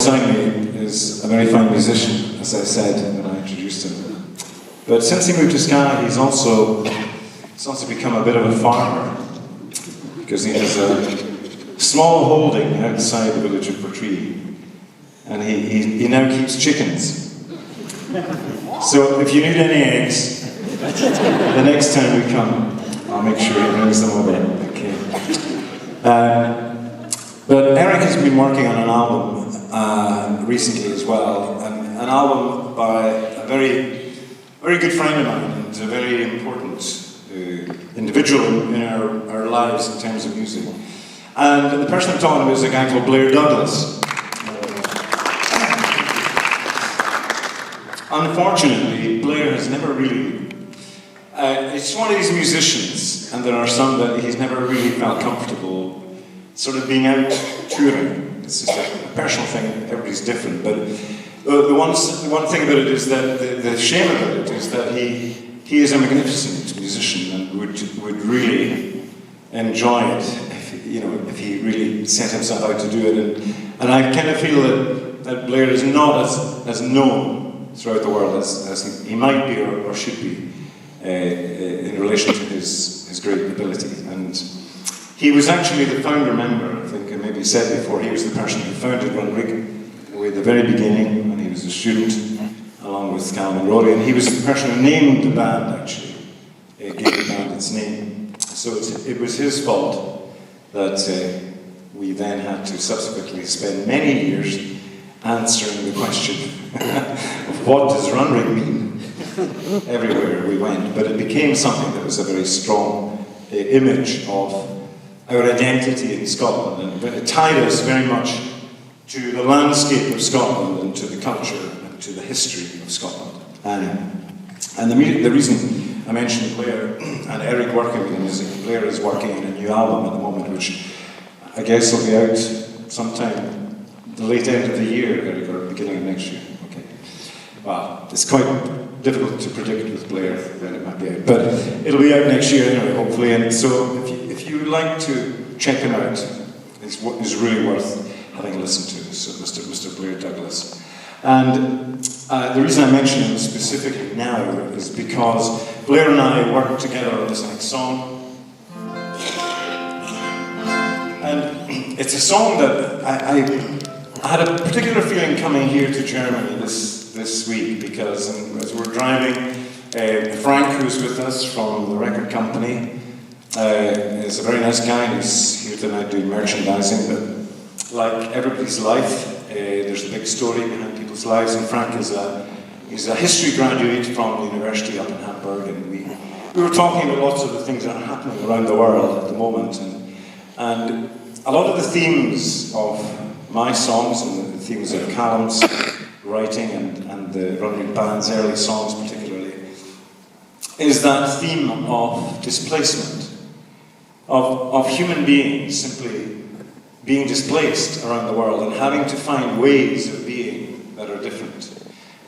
is a very fine musician, as I said when I introduced him. But since he moved to Skye, he's also become a bit of a farmer, because he has a small holding outside the village of Portree, and he now keeps chickens. So if you need any eggs, the next time we come, I'll make sure he brings them over. Okay. But Eric has been working on an album recently as well, an album by a very, very good friend of mine, and a very important individual in our lives in terms of music. And the person I'm talking about is a guy called Blair Douglas. Unfortunately, Blair has never really... it's one of these musicians, and there are some that he's never really felt comfortable sort of being out touring. It's just a personal thing, everybody's different. But the one thing about it is that the shame about it is that he is a magnificent musician and would really enjoy it if he really set himself out to do it. And I kind of feel that Blair is not as known throughout the world as he might be or should be in relation to his great ability. And he was actually the founder member, I think I maybe said before, he was the person who founded Runrig at the very beginning, when he was a student, along with Munro, and he was the person who named the band, actually, gave the band its name. So it was his fault that we then had to subsequently spend many years answering the question of what does Runrig mean everywhere we went. But it became something that was a very strong image of our identity in Scotland, and it tied us very much to the landscape of Scotland and to the culture and to the history of Scotland. And the reason I mentioned Blair and Eric working with the music, Blair is working on a new album at the moment, which I guess will be out sometime the late end of the year, Eric, or beginning of next year. Okay. Well, it's quite difficult to predict with Blair when it might be out, but it'll be out next year anyway, hopefully. And so, if you would like to check him out, it's really worth having a listen to. So, Mr. Blair Douglas. And the reason I mention him specifically now is because Blair and I worked together on this next song. And it's a song that I had a particular feeling coming here to Germany this week, because as we're driving, Frank, who's with us from the record company, is a very nice guy. He's here tonight doing merchandising, but like everybody's life, there's a big story behind people's lives, and Frank is a history graduate from the university up in Hamburg, and we were talking about lots of the things that are happening around the world at the moment, and a lot of the themes of my songs and the themes of Callum's writing and the Runrig Band's early songs particularly, is that theme of displacement, of human beings simply being displaced around the world and having to find ways of being that are different.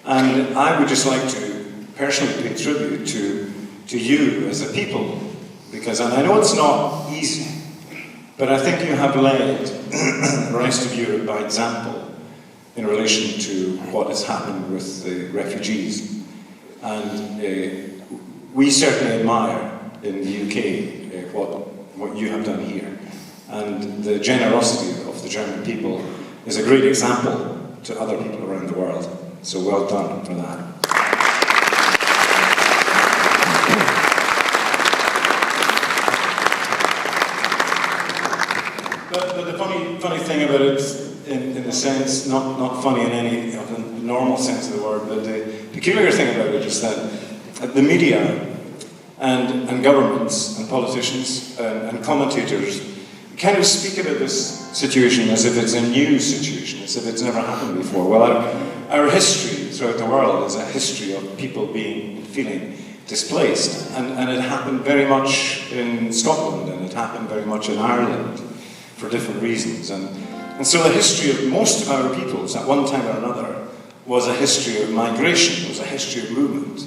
And I would just like to personally pay tribute to you as a people, because, and I know it's not easy, but I think you have led the rest of Europe by example in relation to what has happened with the refugees. And we certainly admire in the UK what you have done here. And the generosity of the German people is a great example to other people around the world. So well done for that. But the funny thing about it, in a sense, not funny in any of the normal sense of the word, but the peculiar thing about it is that the media and governments and politicians and commentators kind of speak about this situation as if it's a new situation, as if it's never happened before. Well, our history throughout the world is a history of people feeling displaced, and it happened very much in Scotland, and it happened very much in Ireland for different reasons. And so the history of most of our peoples at one time or another was a history of migration, was a history of movement.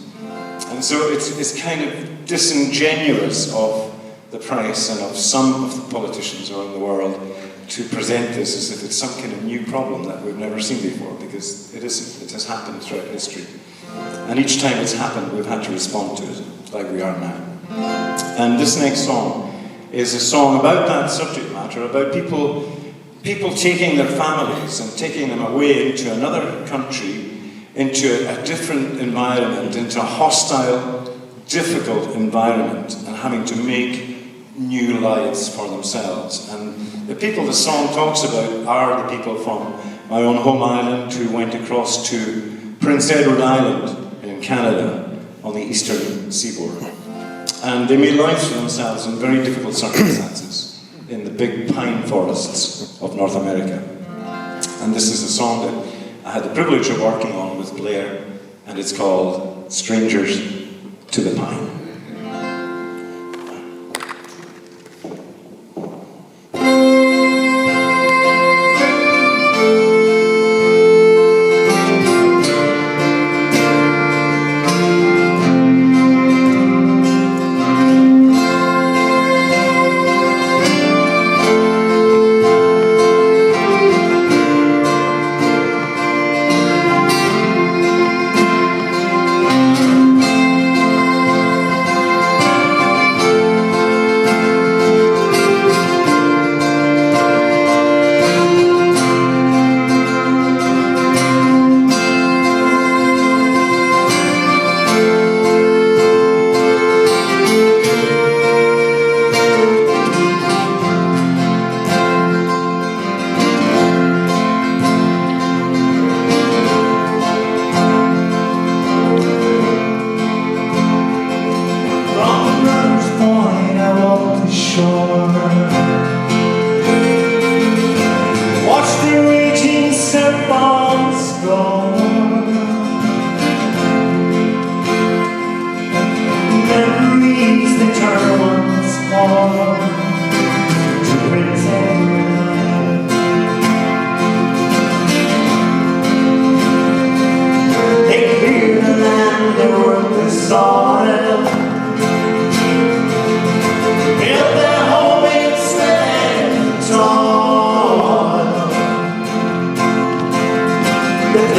And so it's kind of disingenuous of the press and of some of the politicians around the world to present this as if it's some kind of new problem that we've never seen before, because it isn't. It has happened throughout history. And each time it's happened, we've had to respond to it, like we are now. And this next song is a song about that subject matter, about people taking their families and taking them away into another country, into a different environment, into a hostile, difficult environment, and having to make new lives for themselves. And the people the song talks about are the people from my own home island who went across to Prince Edward Island in Canada on the eastern seaboard. And they made lives for themselves in very difficult circumstances in the big pine forests of North America. And this is a song that I had the privilege of working on with Blair, and it's called Strangers to the Pine.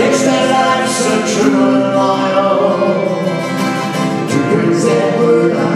It's their life so true and loyal to Prince Edward.